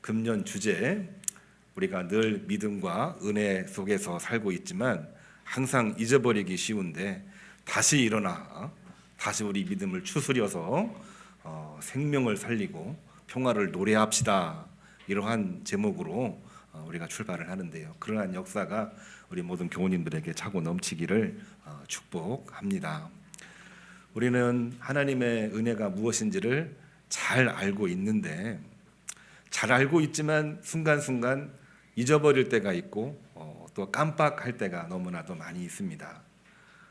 금년 주제, 우리가 늘 믿음과 은혜 속에서 살고 있지만 항상 잊어버리기 쉬운데 다시 일어나 다시 우리 믿음을 추스려서 생명을 살리고 평화를 노래합시다, 이러한 제목으로 우리가 출발을 하는데요. 그러한 역사가 우리 모든 교우님들에게 차고 넘치기를 축복합니다. 우리는 하나님의 은혜가 무엇인지를 잘 알고 있는데, 잘 알고 있지만 순간순간 잊어버릴 때가 있고 또 깜빡할 때가 너무나도 많이 있습니다.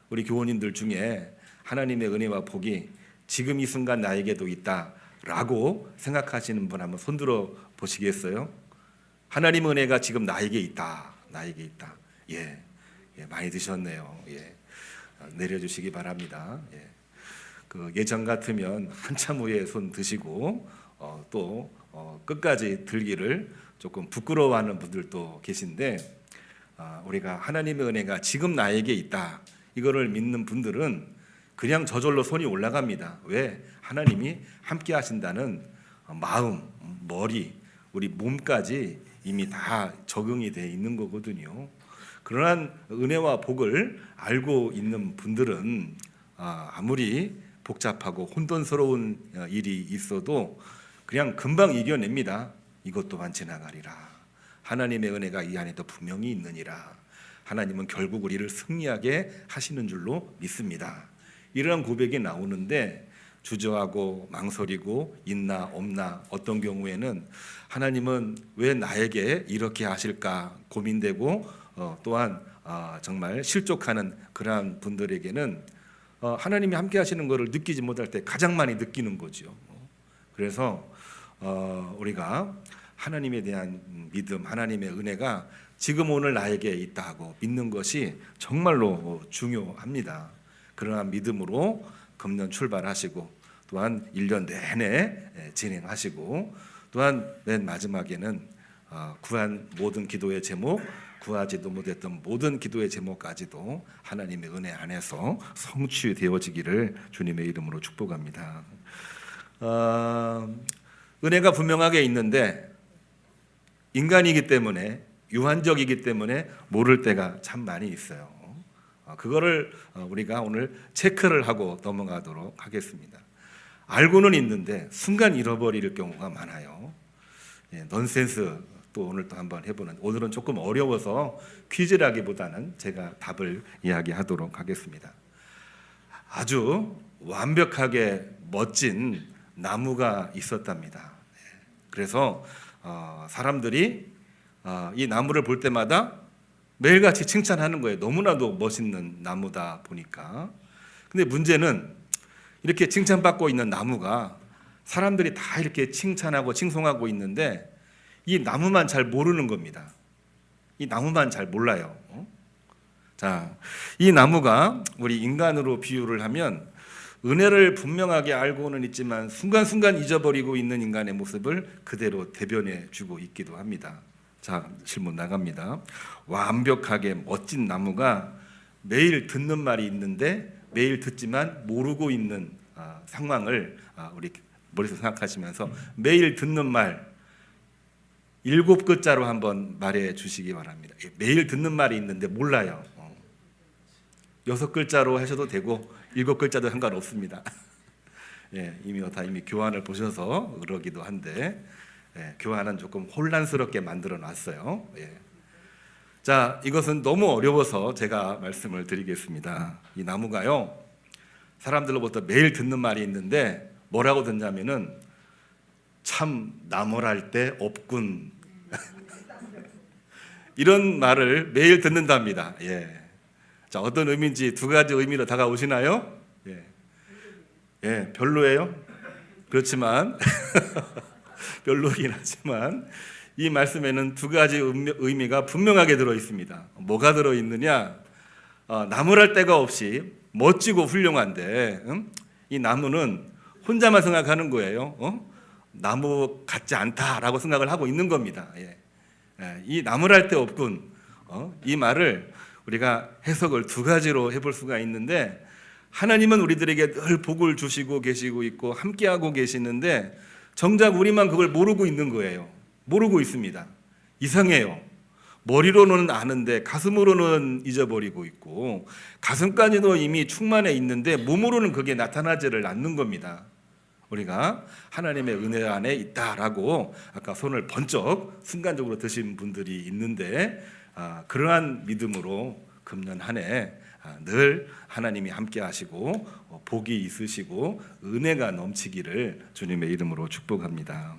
우리 교우님들 중에 하나님의 은혜와 복이 지금 이 순간 나에게도 있다라고 생각하시는 분 한번 손들어 보시겠어요? 하나님의 은혜가 지금 나에게 있다, 나에게 있다. 예, 많이 드셨네요. 내려주시기 바랍니다. 예전 같으면 한참 후에 손 드시고 또 끝까지 들기를 조금 부끄러워하는 분들도 계신데, 우리가 하나님의 은혜가 지금 나에게 있다, 이거를 믿는 분들은 그냥 저절로 손이 올라갑니다. 왜? 하나님이 함께 하신다는 마음, 머리, 우리 몸까지 이미 다 적응이 돼 있는 거거든요. 그러한 은혜와 복을 알고 있는 분들은 아무리 복잡하고 혼돈스러운 일이 있어도 그냥 금방 이겨냅니다. 이것 또한 지나가리라. 하나님의 은혜가 이 안에도 분명히 있느니라. 하나님은 결국 우리를 승리하게 하시는 줄로 믿습니다. 이러한 고백이 나오는데 주저하고 망설이고 있나 없나, 어떤 경우에는 하나님은 왜 나에게 이렇게 하실까 고민되고 또한 정말 실족하는 그러한 분들에게는 하나님이 함께 하시는 것을 느끼지 못할 때 가장 많이 느끼는 거죠. 그래서 우리가 하나님에 대한 믿음, 하나님의 은혜가 지금 오늘 나에게 있다고 믿는 것이 정말로 중요합니다. 그러한 믿음으로 금년 출발하시고 또한 1년 내내 진행하시고, 또한 맨 마지막에는 구한 모든 기도의 제목, 구하지도 못했던 모든 기도의 제목까지도 하나님의 은혜 안에서 성취되어지기를 주님의 이름으로 축복합니다. 은혜가 분명하게 있는데 인간이기 때문에, 유한적이기 때문에 모를 때가 참 많이 있어요. 그거를 우리가 오늘 체크를 하고 넘어가도록 하겠습니다. 알고는 있는데 순간 잃어버릴 경우가 많아요. 넌센스 또 오늘 또 한번 해보는, 오늘은 조금 어려워서 퀴즈라기보다는 제가 답을 이야기하도록 하겠습니다. 아주 완벽하게 멋진 나무가 있었답니다. 그래서 사람들이 이 나무를 볼 때마다 매일같이 칭찬하는 거예요. 너무나도 멋있는 나무다 보니까. 근데 문제는 이렇게 칭찬받고 있는 나무가 사람들이 다 이렇게 칭찬하고 칭송하고 있는데 이 나무만 잘 모르는 겁니다. 이 나무만 잘 몰라요. 자, 이 나무가 우리 인간으로 비유를 하면 은혜를 분명하게 알고는 있지만 순간순간 잊어버리고 있는 인간의 모습을 그대로 대변해 주고 있기도 합니다. 자, 질문 나갑니다. 완벽하게 멋진 나무가 매일 듣는 말이 있는데 매일 듣지만 모르고 있는 상황을 우리 머릿속에 생각하시면서 매일 듣는 말 7글자로 한번 말해 주시기 바랍니다. 매일 듣는 말이 있는데 몰라요. 6글자로 하셔도 되고 7글자도 상관없습니다. 이미 교환을 보셔서 그러기도 한데 교환은 조금 혼란스럽게 만들어 놨어요. 자, 이것은 너무 어려워서 제가 말씀을 드리겠습니다. 이 나무가요, 사람들로부터 매일 듣는 말이 있는데 뭐라고 듣냐면은 참 나무랄 데 없군 이런 말을 매일 듣는답니다. 자, 어떤 의미인지 두 가지 의미로 다가오시나요? 별로예요? 그렇지만 별로긴 하지만 이 말씀에는 두 가지 의미가 분명하게 들어 있습니다. 뭐가 들어 있느냐? 나무랄 데가 없이 멋지고 훌륭한데 이 나무는 혼자만 생각하는 거예요. 나무 같지 않다라고 생각을 하고 있는 겁니다. 이 나무랄 데 없군, 이 말을 우리가 해석을 두 가지로 해볼 수가 있는데, 하나님은 우리들에게 늘 복을 주시고 계시고 있고 함께하고 계시는데 정작 우리만 그걸 모르고 있는 거예요. 모르고 있습니다. 이상해요. 머리로는 아는데 가슴으로는 잊어버리고 있고, 가슴까지도 이미 충만해 있는데 몸으로는 그게 나타나지를 않는 겁니다. 우리가 하나님의 은혜 안에 있다라고 아까 손을 번쩍 순간적으로 드신 분들이 있는데, 그러한 믿음으로 금년 한 해 늘 하나님이 함께 하시고 복이 있으시고 은혜가 넘치기를 주님의 이름으로 축복합니다.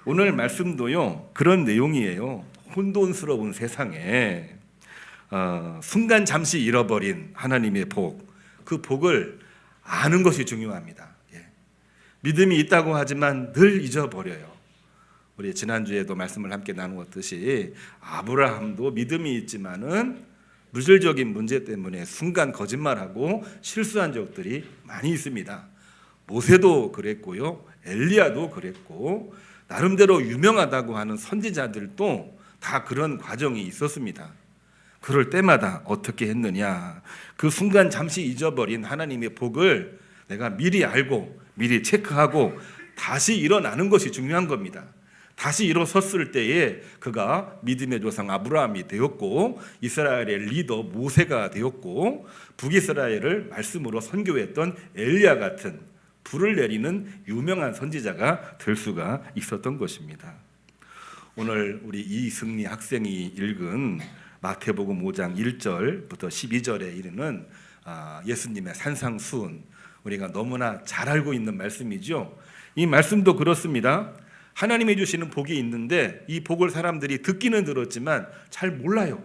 오늘 말씀도요, 그런 내용이에요. 혼돈스러운 세상에 순간 잠시 잃어버린 하나님의 복, 그 복을 아는 것이 중요합니다. 믿음이 있다고 하지만 늘 잊어버려요. 우리 지난주에도 말씀을 함께 나누었듯이 아브라함도 믿음이 있지만은 물질적인 문제 때문에 순간 거짓말하고 실수한 적들이 많이 있습니다. 모세도 그랬고요, 엘리야도 그랬고, 나름대로 유명하다고 하는 선지자들도 다 그런 과정이 있었습니다. 그럴 때마다 어떻게 했느냐, 그 순간 잠시 잊어버린 하나님의 복을 내가 미리 알고 미리 체크하고 다시 일어나는 것이 중요한 겁니다. 다시 일어섰을 때에 그가 믿음의 조상 아브라함이 되었고, 이스라엘의 리더 모세가 되었고, 북이스라엘을 말씀으로 선교했던 엘리야 같은 불을 내리는 유명한 선지자가 될 수가 있었던 것입니다. 오늘 우리 이승리 학생이 읽은 마태복음 5장 1절부터 12절에 이르는 예수님의 산상수훈, 우리가 너무나 잘 알고 있는 말씀이죠. 이 말씀도 그렇습니다. 하나님이 주시는 복이 있는데 이 복을 사람들이 듣기는 들었지만 잘 몰라요.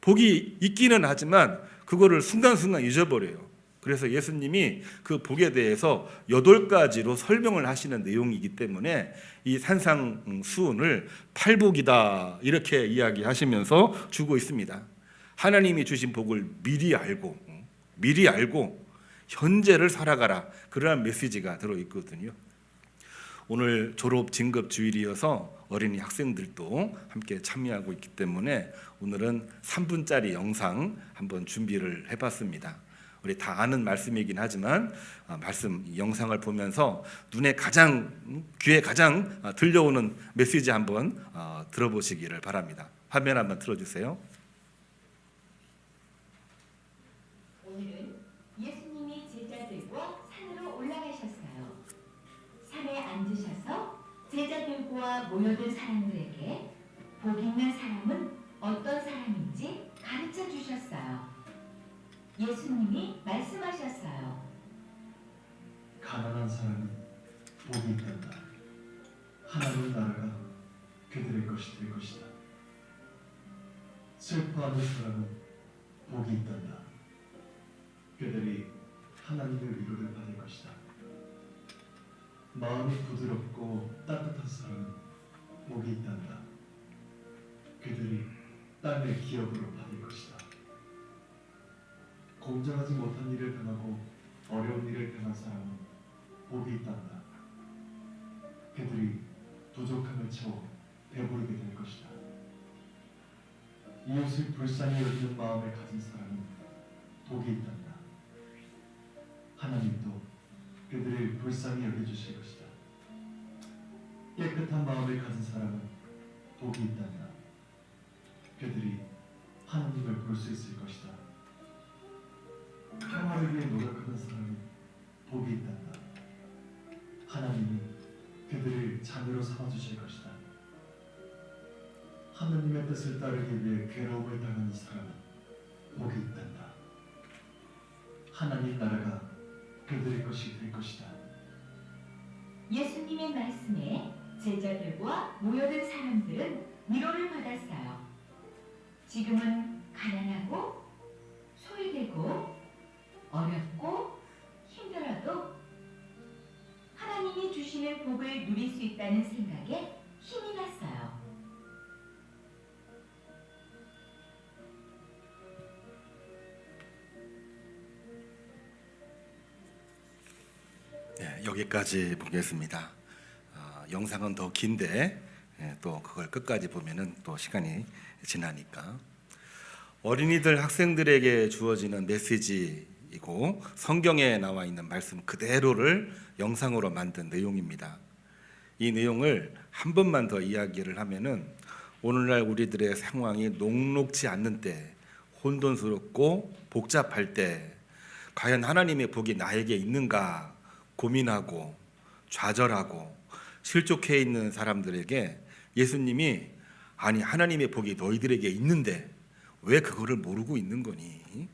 복이 있기는 하지만 그거를 순간순간 잊어버려요. 그래서 예수님이 그 복에 대해서 8가지로 설명을 하시는 내용이기 때문에 이 산상수훈을 팔복이다 이렇게 이야기하시면서 주고 있습니다. 하나님이 주신 복을 미리 알고 현재를 살아가라, 그러한 메시지가 들어있거든요. 오늘 졸업 진급 주일이어서 어린이 학생들도 함께 참여하고 있기 때문에 오늘은 3분짜리 영상 한번 준비를 해봤습니다. 우리 다 아는 말씀이긴 하지만 말씀 영상을 보면서 눈에 가장, 귀에 가장 들려오는 메시지 한번 들어보시기를 바랍니다. 화면 한번 틀어주세요. 오늘은 예수님이 제자들과 산으로 올라가셨어요. 산에 앉으셔서 제자들과 모여든 사람들에게 복 있는 사람은 어떤 사람인지 가르쳐 주셨어요. 예수님이 말씀하셨어요. 가난한 사람은 복이 있단다. 하나님 나라가 그들의 것이 될 것이다. 슬퍼하는 사람은 복이 있단다. 그들이 하나님의 위로를 받을 것이다. 마음이 부드럽고 따뜻한 사람은 복이 있단다. 그들이 땅의 기업으로 받을 것이다. 공정하지 못한 일을 당하고 어려운 일을 당한 사람은 복이 있단다. 그들이 부족함을 채워 배부르게 될 것이다. 이웃을 불쌍히 여기는 마음을 가진 사람은 복이 있단다. 하나님도 그들을 불쌍히 여겨주실 것이다. 깨끗한 마음을 가진 사람은 복이 있단다. 그들이 하나님을 볼 수 있을 것이다. 평화를 위해 노력하는 사람은 복이 있단다. 하나님이 그들을 자녀로 삼아주실 것이다. 하나님의 뜻을 따르기 위해 괴로움을 당하는 사람은 복이 있단다. 하나님 나라가 그들의 것이 될 것이다. 예수님의 말씀에 제자들과 모여든 사람들은 위로를 받았어요. 지금은 가난하고 소외되고 어렵고 힘들어도 하나님이 주시는 복을 누릴 수 있다는 생각에 힘이 났어요. 네, 여기까지 보겠습니다. 영상은 더 긴데 또 그걸 끝까지 보면은 또 시간이 지나니까 어린이들 학생들에게 주어지는 메시지이고 성경에 나와 있는 말씀 그대로를 영상으로 만든 내용입니다. 이 내용을 한 번만 더 이야기를 하면은 오늘날 우리들의 상황이 녹록지 않는 때, 혼돈스럽고 복잡할 때 과연 하나님의 복이 나에게 있는가 고민하고 좌절하고 실족해 있는 사람들에게 예수님이 아니 하나님의 복이 너희들에게 있는데 왜 그거를 모르고 있는 거니?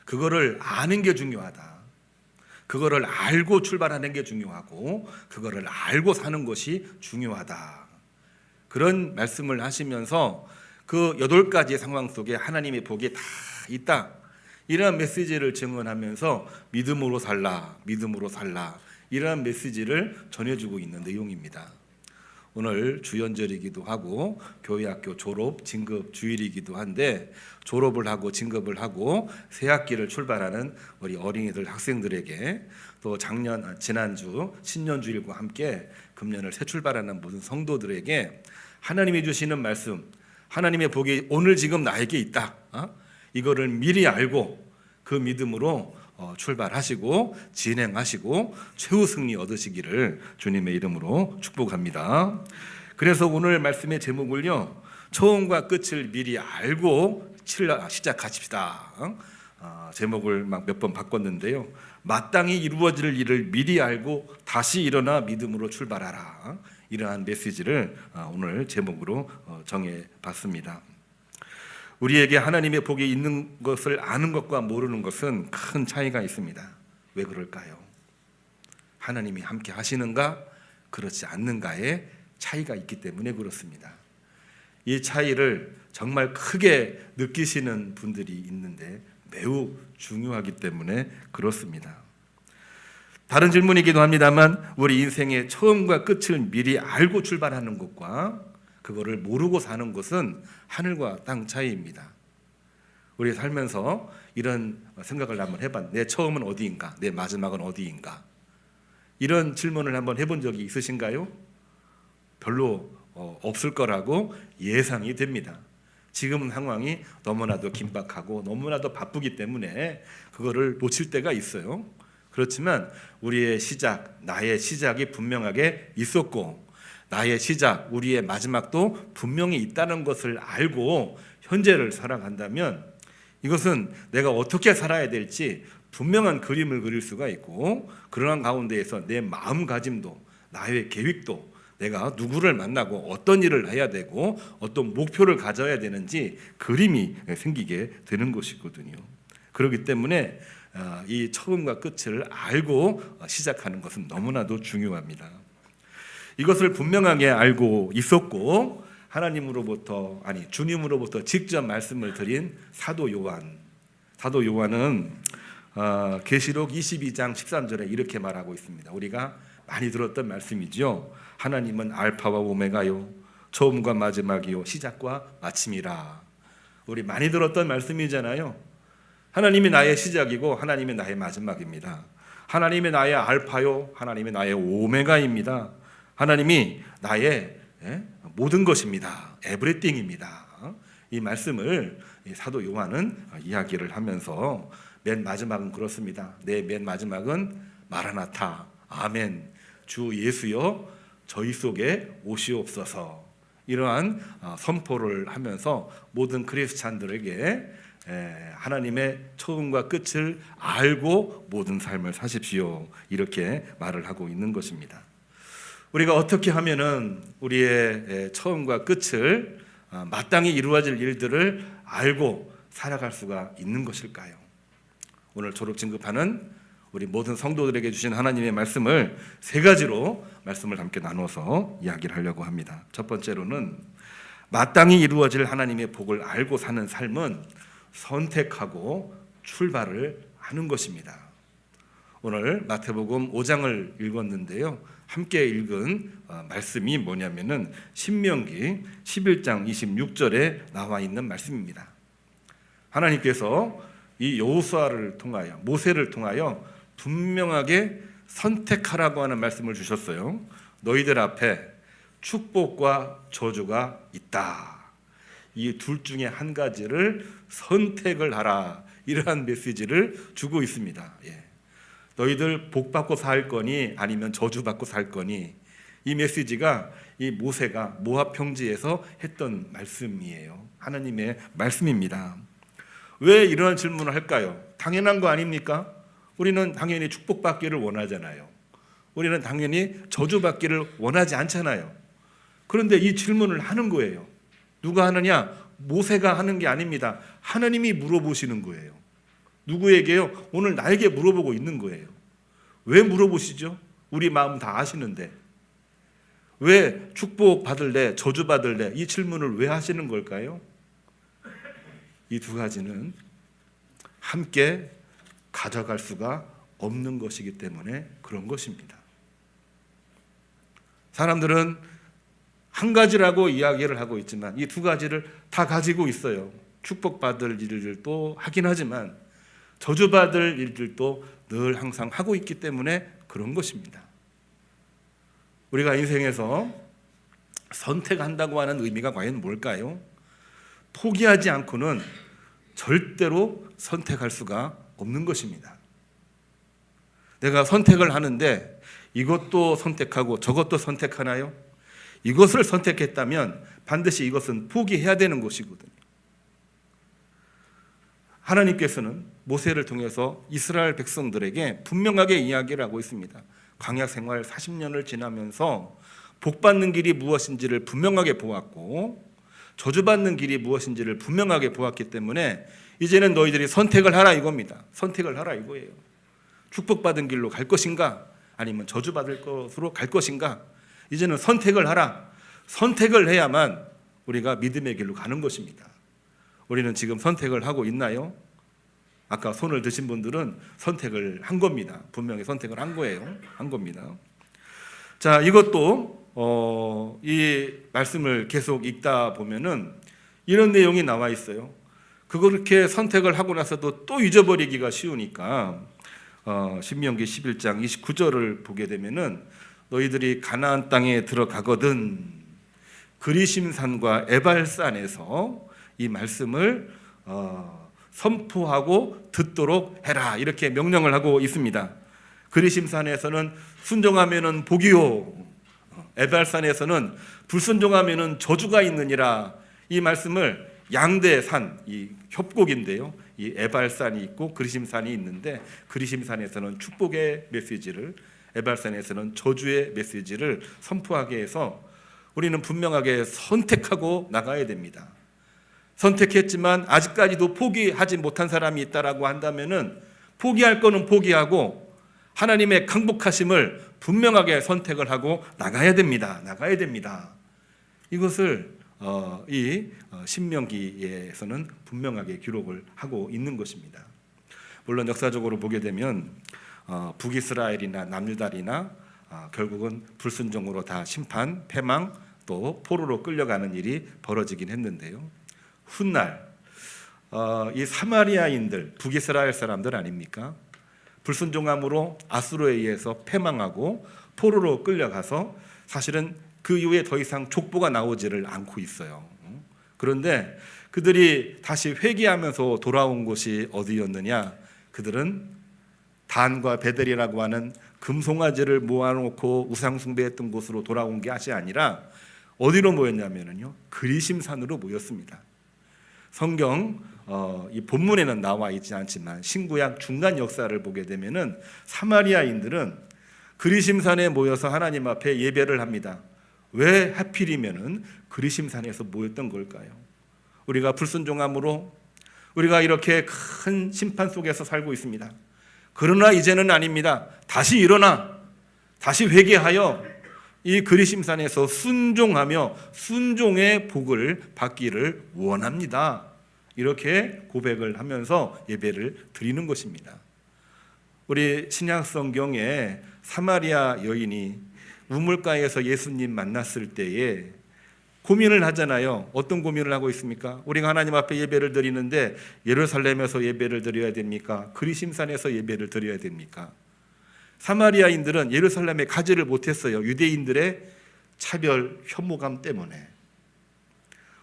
그거를 아는 게 중요하다. 그거를 알고 출발하는 게 중요하고 그거를 알고 사는 것이 중요하다. 그런 말씀을 하시면서 그 8가지 상황 속에 하나님의 복이 다 있다. 이러한 메시지를 증언하면서 믿음으로 살라, 믿음으로 살라. 이러한 메시지를 전해주고 있는 내용입니다. 오늘 주연절이기도 하고 교회학교 졸업 진급 주일이기도 한데 졸업을 하고 진급을 하고 새 학기를 출발하는 우리 어린이들 학생들에게 또 지난주 신년주일과 함께 금년을 새 출발하는 모든 성도들에게 하나님이 주시는 말씀, 하나님의 복이 오늘 지금 나에게 있다. 이거를 미리 알고 그 믿음으로 출발하시고 진행하시고 최후 승리 얻으시기를 주님의 이름으로 축복합니다. 그래서 오늘 말씀의 제목을요, 처음과 끝을 미리 알고 시작하십시다. 제목을 막 몇 번 바꿨는데요, 마땅히 이루어질 일을 미리 알고 다시 일어나 믿음으로 출발하라. 이러한 메시지를 오늘 제목으로 정해봤습니다. 우리에게 하나님의 복이 있는 것을 아는 것과 모르는 것은 큰 차이가 있습니다. 왜 그럴까요? 하나님이 함께 하시는가 그렇지 않는가의 차이가 있기 때문에 그렇습니다. 이 차이를 정말 크게 느끼시는 분들이 있는데 매우 중요하기 때문에 그렇습니다. 다른 질문이기도 합니다만 우리 인생의 처음과 끝을 미리 알고 출발하는 것과 그거를 모르고 사는 것은 하늘과 땅 차이입니다. 우리 살면서 이런 생각을 한번 해봤는데 내 처음은 어디인가? 내 마지막은 어디인가? 이런 질문을 한번 해본 적이 있으신가요? 별로 없을 거라고 예상이 됩니다. 지금 상황이 너무나도 긴박하고 너무나도 바쁘기 때문에 그거를 놓칠 때가 있어요. 그렇지만 우리의 시작, 나의 시작이 분명하게 있었고 나의 시작, 우리의 마지막도 분명히 있다는 것을 알고 현재를 살아간다면 이것은 내가 어떻게 살아야 될지 분명한 그림을 그릴 수가 있고 그러한 가운데에서 내 마음가짐도 나의 계획도 내가 누구를 만나고 어떤 일을 해야 되고 어떤 목표를 가져야 되는지 그림이 생기게 되는 것이거든요. 그렇기 때문에 이 처음과 끝을 알고 시작하는 것은 너무나도 중요합니다. 이것을 분명하게 알고 있었고 주님으로부터 직접 말씀을 드린 사도 요한은 계시록 22장 13절에 이렇게 말하고 있습니다. 우리가 많이 들었던 말씀이죠. 하나님은 알파와 오메가요, 처음과 마지막이요, 시작과 마침이라. 우리 많이 들었던 말씀이잖아요. 하나님이 나의 시작이고 하나님이 나의 마지막입니다. 하나님이 나의 알파요, 하나님이 나의 오메가입니다. 하나님이 나의 모든 것입니다. 에브리띵입니다. 이 말씀을 사도 요한은 이야기를 하면서 맨 마지막은 그렇습니다. 내 맨 마지막은 마라나타, 아멘, 주 예수여 저희 속에 오시옵소서. 이러한 선포를 하면서 모든 크리스찬들에게 하나님의 처음과 끝을 알고 모든 삶을 사십시오. 이렇게 말을 하고 있는 것입니다. 우리가 어떻게 하면은 우리의 처음과 끝을 마땅히 이루어질 일들을 알고 살아갈 수가 있는 것일까요? 오늘 졸업 진급하는 우리 모든 성도들에게 주신 하나님의 말씀을 3가지로 말씀을 함께 나눠서 이야기를 하려고 합니다. 첫 번째로는 마땅히 이루어질 하나님의 복을 알고 사는 삶은 선택하고 출발을 하는 것입니다. 오늘 마태복음 5장을 읽었는데요. 함께 읽은 말씀이 뭐냐면은 신명기 11장 26절에 나와 있는 말씀입니다. 하나님께서 이 여호수아를 통하여 모세를 통하여 분명하게 선택하라고 하는 말씀을 주셨어요. 너희들 앞에 축복과 저주가 있다. 이 둘 중에 한 가지를 선택을 하라. 이러한 메시지를 주고 있습니다. 너희들 복 받고 살 거니 아니면 저주 받고 살 거니 이 메시지가 이 모세가 모압 평지에서 했던 말씀이에요. 하나님의 말씀입니다. 왜 이런 질문을 할까요? 당연한 거 아닙니까? 우리는 당연히 축복받기를 원하잖아요. 우리는 당연히 저주받기를 원하지 않잖아요. 그런데 이 질문을 하는 거예요. 누가 하느냐? 모세가 하는 게 아닙니다. 하나님이 물어보시는 거예요. 누구에게요? 오늘 나에게 물어보고 있는 거예요. 왜 물어보시죠? 우리 마음 다 아시는데. 왜 축복 받을래? 저주 받을래? 이 질문을 왜 하시는 걸까요? 이 두 가지는 함께 가져갈 수가 없는 것이기 때문에 그런 것입니다. 사람들은 한 가지라고 이야기를 하고 있지만 이 두 가지를 다 가지고 있어요. 축복받을 일들도 하긴 하지만 저주받을 일들도 늘 항상 하고 있기 때문에 그런 것입니다. 우리가 인생에서 선택한다고 하는 의미가 과연 뭘까요? 포기하지 않고는 절대로 선택할 수가 없는 것입니다. 내가 선택을 하는데 이것도 선택하고 저것도 선택하나요? 이것을 선택했다면 반드시 이것은 포기해야 되는 것이거든요. 하나님께서는 모세를 통해서 이스라엘 백성들에게 분명하게 이야기를 하고 있습니다. 광야 생활 40년을 지나면서 복받는 길이 무엇인지를 분명하게 보았고 저주받는 길이 무엇인지를 분명하게 보았기 때문에 이제는 너희들이 선택을 하라 이겁니다. 선택을 하라 이거예요. 축복받은 길로 갈 것인가 아니면 저주받을 것으로 갈 것인가. 이제는 선택을 하라. 선택을 해야만 우리가 믿음의 길로 가는 것입니다. 우리는 지금 선택을 하고 있나요? 아까 손을 드신 분들은 선택을 한 겁니다. 분명히 선택을 한 거예요. 한 겁니다. 자, 이것도 이 말씀을 계속 읽다 보면은 이런 내용이 나와 있어요. 그렇게 선택을 하고 나서도 또 잊어버리기가 쉬우니까 신명기 11장 29절을 보게 되면은 너희들이 가나안 땅에 들어가거든 그리심산과 에발산에서 이 말씀을 선포하고 듣도록 해라 이렇게 명령을 하고 있습니다. 그리심산에서는 순종하면은 복이요 에발산에서는 불순종하면은 저주가 있느니라. 이 말씀을 양대산 이 협곡인데요. 이 에발산이 있고 그리심산이 있는데 그리심산에서는 축복의 메시지를 에발산에서는 저주의 메시지를 선포하게 해서 우리는 분명하게 선택하고 나가야 됩니다. 선택했지만 아직까지도 포기하지 못한 사람이 있다라고 한다면은 포기할 거는 포기하고 하나님의 강복하심을 분명하게 선택을 하고 나가야 됩니다. 나가야 됩니다. 이것을 이 신명기에서는 분명하게 기록을 하고 있는 것입니다. 물론 역사적으로 보게 되면 북이스라엘이나 남유다리나 결국은 불순종으로 다 심판, 패망 또 포로로 끌려가는 일이 벌어지긴 했는데요. 훗날 이 사마리아인들 북이스라엘 사람들 아닙니까? 불순종함으로 아수르에 의해서 패망하고 포로로 끌려가서 사실은 그 이후에 더 이상 족보가 나오지를 않고 있어요. 그런데 그들이 다시 회개하면서 돌아온 곳이 어디였느냐? 그들은 단과 베델이라고 하는 금송아지를 모아놓고 우상숭배했던 곳으로 돌아온 것이 아니라 어디로 모였냐면요, 그리심산으로 모였습니다. 성경 이 본문에는 나와 있지 않지만 신구약 중간 역사를 보게 되면은 사마리아인들은 그리심산에 모여서 하나님 앞에 예배를 합니다. 왜 하필이면은 그리심산에서 모였던 걸까요? 우리가 불순종함으로 우리가 이렇게 큰 심판 속에서 살고 있습니다. 그러나 이제는 아닙니다. 다시 일어나 다시 회개하여 이 그리심산에서 순종하며 순종의 복을 받기를 원합니다. 이렇게 고백을 하면서 예배를 드리는 것입니다. 우리 신약 성경에 사마리아 여인이 우물가에서 예수님 만났을 때에 고민을 하잖아요. 어떤 고민을 하고 있습니까? 우리가 하나님 앞에 예배를 드리는데 예루살렘에서 예배를 드려야 됩니까? 그리심산에서 예배를 드려야 됩니까? 사마리아인들은 예루살렘에 가지를 못했어요. 유대인들의 차별 혐오감 때문에.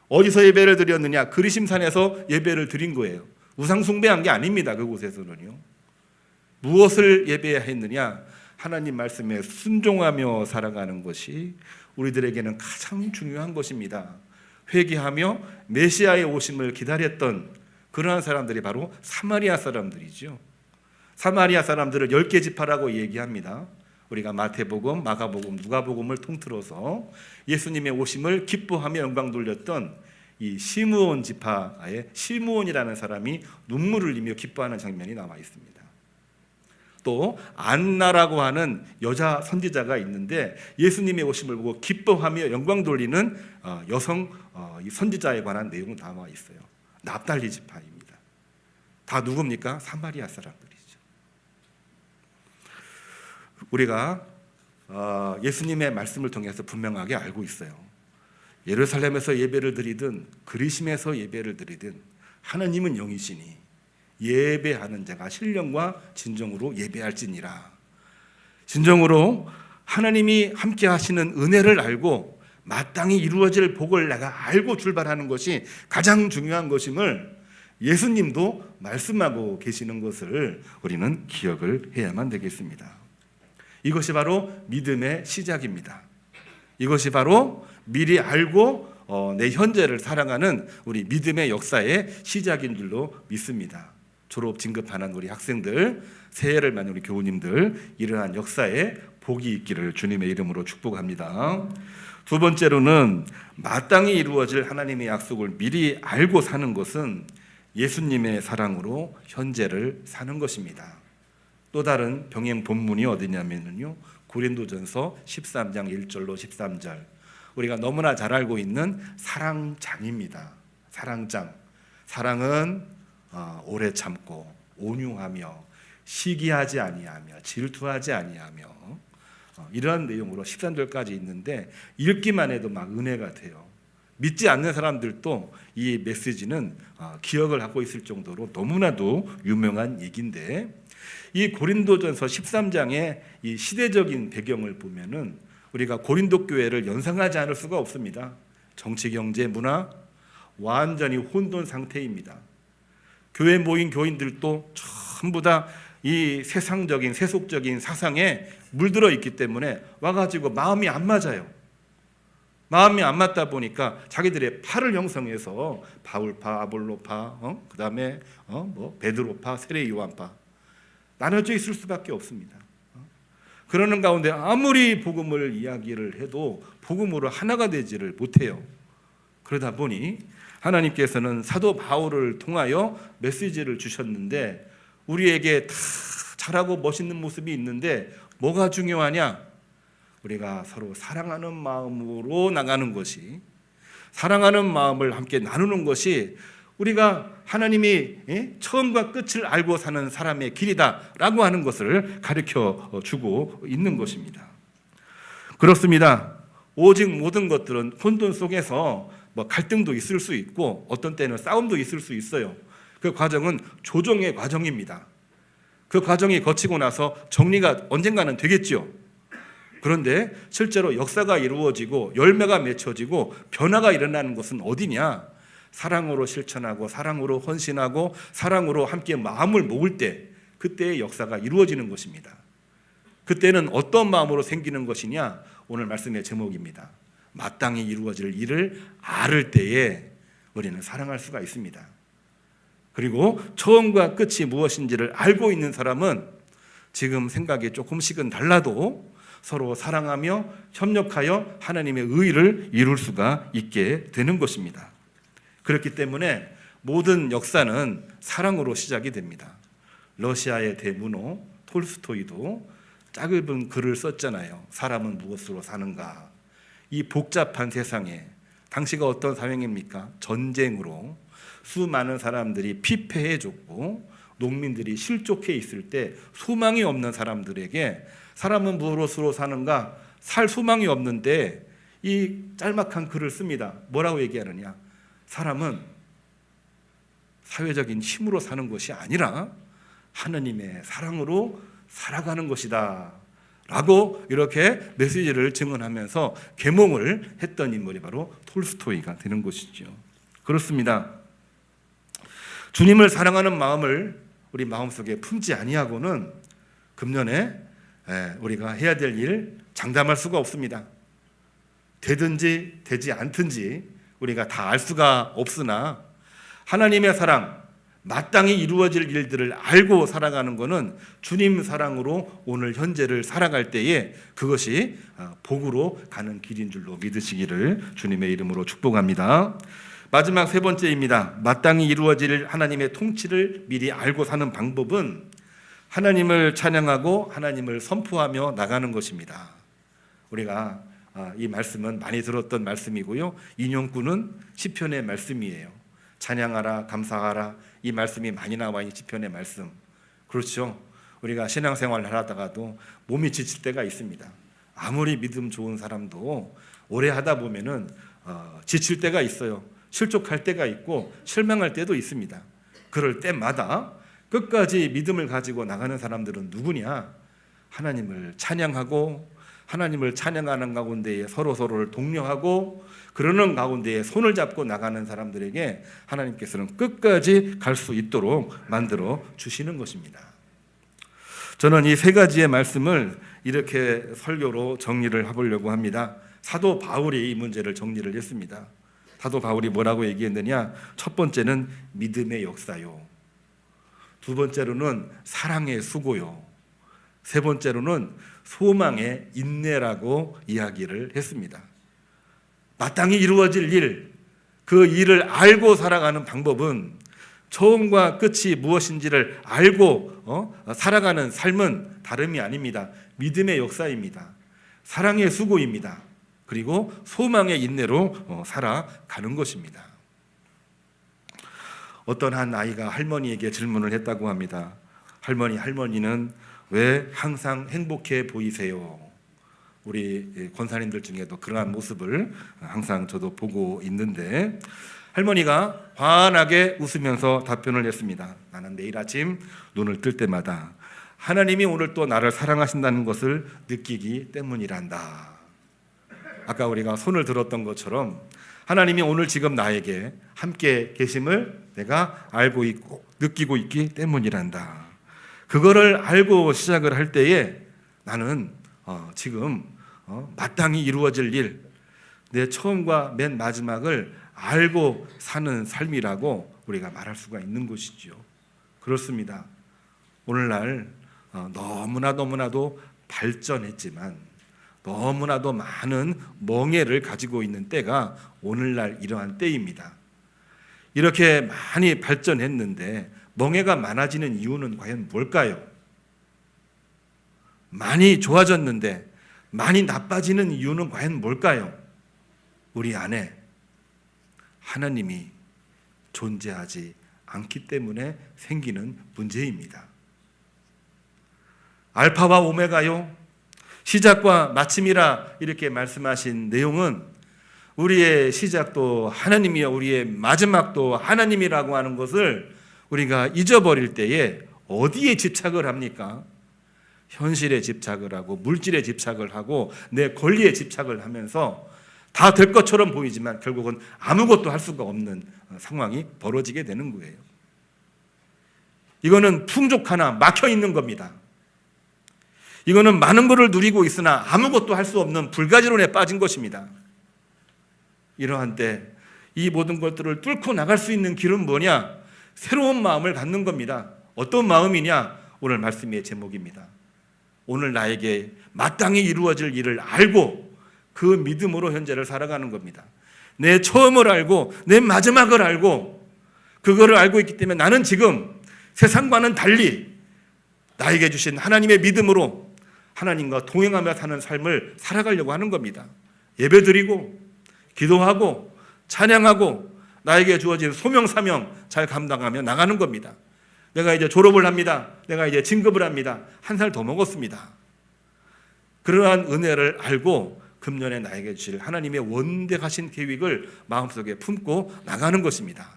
어디서 예배를 드렸느냐? 그리심산에서 예배를 드린 거예요. 우상 숭배한 게 아닙니다. 그곳에서는요. 무엇을 예배해야 했느냐? 하나님 말씀에 순종하며 살아가는 것이 우리들에게는 가장 중요한 것입니다. 회개하며 메시아의 오심을 기다렸던 그러한 사람들이 바로 사마리아 사람들이죠. 사마리아 사람들을 10개 지파라고 얘기합니다. 우리가 마태복음, 마가복음, 누가복음을 통틀어서 예수님의 오심을 기뻐하며 영광 돌렸던 이 시므온 지파의 시므온이라는 사람이 눈물을 흘리며 기뻐하는 장면이 나와 있습니다. 또 안나라고 하는 여자 선지자가 있는데 예수님의 오심을 보고 기뻐하며 영광 돌리는 여성 선지자에 관한 내용은 나와 있어요. 납달리 지파입니다. 다 누굽니까? 사마리아 사람들이죠. 우리가 예수님의 말씀을 통해서 분명하게 알고 있어요. 예루살렘에서 예배를 드리든 그리심에서 예배를 드리든 하나님은 영이시니 예배하는 자가 신령과 진정으로 예배할지니라. 진정으로 하나님이 함께 하시는 은혜를 알고 마땅히 이루어질 복을 내가 알고 출발하는 것이 가장 중요한 것임을 예수님도 말씀하고 계시는 것을 우리는 기억을 해야만 되겠습니다. 이것이 바로 믿음의 시작입니다. 이것이 바로 미리 알고 내 현재를 살아가는 우리 믿음의 역사의 시작인 줄로 믿습니다. 졸업 진급하는 우리 학생들, 새해를 맞는 우리 교우님들, 이러한 역사에 복이 있기를 주님의 이름으로 축복합니다. 두 번째로는 마땅히 이루어질 하나님의 약속을 미리 알고 사는 것은 예수님의 사랑으로 현재를 사는 것입니다. 또 다른 병행 본문이 어디냐면요, 고린도전서 13장 1절로 13절. 우리가 너무나 잘 알고 있는 사랑장입니다. 사랑장. 사랑은 오래 참고 온유하며 시기하지 아니하며 질투하지 아니하며 이러한 내용으로 13절까지 있는데 읽기만 해도 막 은혜가 돼요. 믿지 않는 사람들도 이 메시지는 기억을 하고 있을 정도로 너무나도 유명한 얘기인데, 이 고린도전서 13장의 이 시대적인 배경을 보면은 우리가 고린도 교회를 연상하지 않을 수가 없습니다. 정치, 경제, 문화 완전히 혼돈 상태입니다. 교회 모인 교인들도 전부 다 이 세상적인 세속적인 사상에 물들어 있기 때문에 와가지고 마음이 안 맞아요. 마음이 안 맞다 보니까 자기들의 파를 형성해서 바울파, 아볼로파, 그다음에 베드로파, 세례 요한파 나눠져 있을 수밖에 없습니다. 그러는 가운데 아무리 복음을 이야기를 해도 복음으로 하나가 되지를 못해요. 그러다 보니 하나님께서는 사도 바울을 통하여 메시지를 주셨는데, 우리에게 다 잘하고 멋있는 모습이 있는데 뭐가 중요하냐? 우리가 서로 사랑하는 마음으로 나가는 것이, 사랑하는 마음을 함께 나누는 것이 우리가 하나님이 처음과 끝을 알고 사는 사람의 길이다라고 하는 것을 가르쳐 주고 있는 것입니다. 그렇습니다. 오직 모든 것들은 혼돈 속에서 갈등도 있을 수 있고 어떤 때는 싸움도 있을 수 있어요. 그 과정은 조정의 과정입니다. 그 과정이 거치고 나서 정리가 언젠가는 되겠죠. 그런데 실제로 역사가 이루어지고 열매가 맺혀지고 변화가 일어나는 것은 어디냐? 사랑으로 실천하고 사랑으로 헌신하고 사랑으로 함께 마음을 모을 때, 그때의 역사가 이루어지는 것입니다. 그때는 어떤 마음으로 생기는 것이냐? 오늘 말씀의 제목입니다. 마땅히 이루어질 일을 알을 때에 우리는 사랑할 수가 있습니다. 그리고 처음과 끝이 무엇인지를 알고 있는 사람은 지금 생각이 조금씩은 달라도 서로 사랑하며 협력하여 하나님의 의를 이룰 수가 있게 되는 것입니다. 그렇기 때문에 모든 역사는 사랑으로 시작이 됩니다. 러시아의 대문호 톨스토이도 짧은 글을 썼잖아요. 사람은 무엇으로 사는가? 이 복잡한 세상에 당시가 어떤 상황입니까? 전쟁으로 수많은 사람들이 피폐해졌고 농민들이 실족해 있을 때 소망이 없는 사람들에게 사람은 무엇으로 사는가? 살 소망이 없는데 이 짤막한 글을 씁니다. 뭐라고 얘기하느냐? 사람은 사회적인 힘으로 사는 것이 아니라 하느님의 사랑으로 살아가는 것이다 라고 이렇게 메시지를 증언하면서 계몽을 했던 인물이 바로 톨스토이가 되는 것이죠. 그렇습니다. 주님을 사랑하는 마음을 우리 마음속에 품지 아니하고는 금년에 우리가 해야 될 일 장담할 수가 없습니다. 되든지 되지 않든지 우리가 다 알 수가 없으나 하나님의 사랑, 마땅히 이루어질 일들을 알고 살아가는 것은 주님 사랑으로 오늘 현재를 살아갈 때에 그것이 복으로 가는 길인 줄로 믿으시기를 주님의 이름으로 축복합니다. 마지막 세 번째입니다. 마땅히 이루어질 하나님의 통치를 미리 알고 사는 방법은 하나님을 찬양하고 하나님을 선포하며 나가는 것입니다. 우리가 이 말씀은 많이 들었던 말씀이고요. 인용구는 시편의 말씀이에요. 찬양하라, 감사하라, 이 말씀이 많이 나와 있는 시편의 말씀. 그렇죠. 우리가 신앙생활을 하다가도 몸이 지칠 때가 있습니다. 아무리 믿음 좋은 사람도 오래 하다 보면은 지칠 때가 있어요. 실족할 때가 있고 실망할 때도 있습니다. 그럴 때마다 끝까지 믿음을 가지고 나가는 사람들은 누구냐? 하나님을 찬양하고 하나님을 찬양하는 가운데에 서로를 독려하고 그러는 가운데에 손을 잡고 나가는 사람들에게 하나님께서는 끝까지 갈 수 있도록 만들어 주시는 것입니다. 저는 이 세 가지의 말씀을 이렇게 설교로 정리를 해보려고 합니다. 사도 바울이 이 문제를 정리를 했습니다. 사도 바울이 뭐라고 얘기했느냐? 첫 번째는 믿음의 역사요. 두 번째로는 사랑의 수고요. 세 번째로는 소망의 인내라고 이야기를 했습니다. 마땅히 이루어질 일, 그 일을 알고 살아가는 방법은 처음과 끝이 무엇인지를 알고 살아가는 삶은 다름이 아닙니다. 믿음의 역사입니다. 사랑의 수고입니다. 그리고 소망의 인내로 살아가는 것입니다. 어떤 한 아이가 할머니에게 질문을 했다고 합니다. 할머니는 왜 항상 행복해 보이세요? 우리 권사님들 중에도 그러한 모습을 항상 저도 보고 있는데 할머니가 환하게 웃으면서 답변을 했습니다. 나는 매일 아침 눈을 뜰 때마다 하나님이 오늘 또 나를 사랑하신다는 것을 느끼기 때문이란다. 아까 우리가 손을 들었던 것처럼 하나님이 오늘 지금 나에게 함께 계심을 내가 알고 있고 느끼고 있기 때문이란다. 그거를 알고 시작을 할 때에 나는 지금 마땅히 이루어질 일, 내 처음과 맨 마지막을 알고 사는 삶이라고 우리가 말할 수가 있는 것이죠. 그렇습니다. 오늘날 너무나도 발전했지만 너무나도 많은 멍해를 가지고 있는 때가 오늘날 이러한 때입니다. 이렇게 많이 발전했는데 멍해가 많아지는 이유는 과연 뭘까요? 많이 좋아졌는데 많이 나빠지는 이유는 과연 뭘까요? 우리 안에 하나님이 존재하지 않기 때문에 생기는 문제입니다. 알파와 오메가요, 시작과 마침이라 이렇게 말씀하신 내용은 우리의 시작도 하나님이요 우리의 마지막도 하나님이라고 하는 것을 우리가 잊어버릴 때에 어디에 집착을 합니까? 현실에 집착을 하고 물질에 집착을 하고 내 권리에 집착을 하면서 다 될 것처럼 보이지만 결국은 아무것도 할 수가 없는 상황이 벌어지게 되는 거예요. 이거는 풍족하나 막혀 있는 겁니다. 이거는 많은 것을 누리고 있으나 아무것도 할 수 없는 불가지론에 빠진 것입니다. 이러한 때 이 모든 것들을 뚫고 나갈 수 있는 길은 뭐냐? 새로운 마음을 갖는 겁니다. 어떤 마음이냐? 오늘 말씀의 제목입니다. 오늘 나에게 마땅히 이루어질 일을 알고 그 믿음으로 현재를 살아가는 겁니다. 내 처음을 알고 내 마지막을 알고 그거를 알고 있기 때문에 나는 지금 세상과는 달리 나에게 주신 하나님의 믿음으로 하나님과 동행하며 사는 삶을 살아가려고 하는 겁니다. 예배드리고 기도하고 찬양하고 나에게 주어진 소명 사명 잘 감당하며 나가는 겁니다. 내가 이제 졸업을 합니다. 내가 이제 진급을 합니다. 한 살 더 먹었습니다. 그러한 은혜를 알고 금년에 나에게 주실 하나님의 원대하신 계획을 마음속에 품고 나가는 것입니다.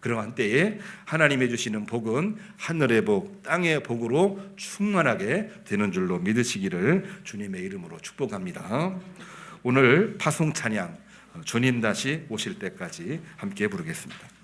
그러한 때에 하나님이 주시는 복은 하늘의 복, 땅의 복으로 충만하게 되는 줄로 믿으시기를 주님의 이름으로 축복합니다. 오늘 파송 찬양 주님 다시 오실 때까지 함께 부르겠습니다.